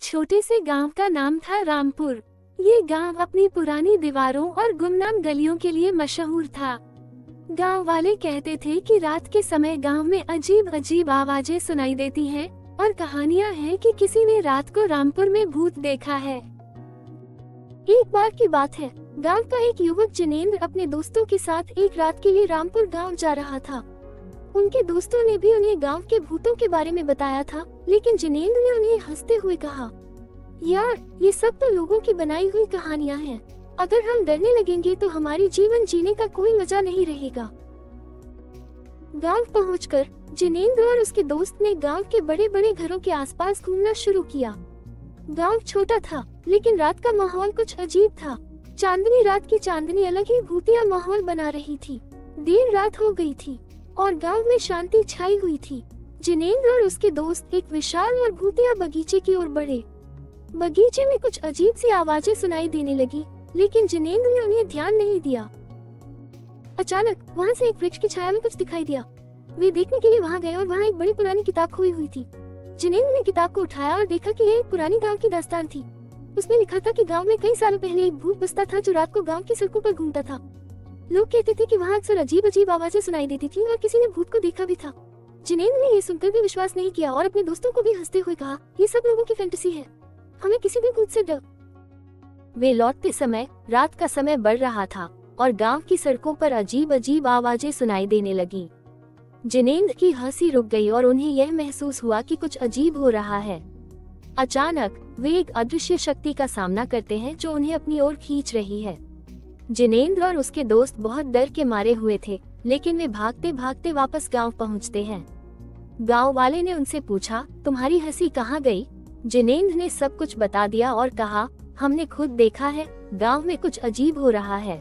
छोटे से गांव का नाम था रामपुर। ये गांव अपनी पुरानी दीवारों और गुमनाम गलियों के लिए मशहूर था। गांव वाले कहते थे कि रात के समय गांव में अजीब अजीब आवाजें सुनाई देती हैं और कहानियां हैं कि किसी ने रात को रामपुर में भूत देखा है। एक बार की बात है, गांव का एक युवक जिनेंद्र अपने दोस्तों के साथ एक रात के लिए रामपुर गांव जा रहा था। उनके दोस्तों ने भी उन्हें गांव के भूतों के बारे में बताया था, लेकिन जिनेंद्र ने उन्हें हंसते हुए कहा, यार ये सब तो लोगों की बनाई हुई कहानियां हैं। अगर हम डरने लगेंगे तो हमारी जीवन जीने का कोई मजा नहीं रहेगा। गांव पहुंचकर जिनेंद्र और उसके दोस्त ने गांव के बड़े बड़े घरों के आसपास घूमना शुरू किया। गांव छोटा था, लेकिन रात का माहौल कुछ अजीब था। चांदनी रात की चांदनी अलग ही भूतिया माहौल बना रही थी। देर रात हो गई थी और गांव में शांति छाई हुई थी। जिनेंद्र और उसके दोस्त एक विशाल और भूतिया बगीचे की ओर बढ़े। बगीचे में कुछ अजीब सी आवाजें सुनाई देने लगी, लेकिन जिनेंद्र ने उन्हें ध्यान नहीं दिया। अचानक वहां से एक वृक्ष की छाया में कुछ दिखाई दिया। वे देखने के लिए वहां गए और वहां एक बड़ी पुरानी किताब खोई हुई थी। जिनेंद्र ने किताब को उठाया और देखा कि यह एक पुरानी गांव की दास्तान थी। उसमें लिखा था कि गांव में कई सालों पहले एक भूत बसता था जो रात को गांव की सड़कों पर घूमता था। लोग कहते थे कि वहां अक्सर अजीब अजीब आवाजें सुनाई देती थी और किसी ने भूत को देखा भी था। जिनेंद्र ने ये सुनकर भी विश्वास नहीं किया और अपने दोस्तों को भी हंसते हुए कहा, ये सब लोगों की फैंटेसी है, हमें किसी भी भूत से डर। वे लौटते समय रात का समय बढ़ रहा था और गांव की सड़कों पर अजीब अजीब आवाजें सुनाई देने लगी। जिनेंद्र की हंसी रुक गई और उन्हें यह महसूस हुआ कि कुछ अजीब हो रहा है। अचानक वे एक अदृश्य शक्ति का सामना करते हैं जो उन्हें अपनी ओर खींच रही है। जिनेंद्र और उसके दोस्त बहुत डर के मारे हुए थे, लेकिन वे भागते भागते वापस गांव पहुंचते हैं। गांव वाले ने उनसे पूछा, तुम्हारी हंसी कहाँ गई? जिनेंद्र ने सब कुछ बता दिया और कहा, हमने खुद देखा है, गांव में कुछ अजीब हो रहा है।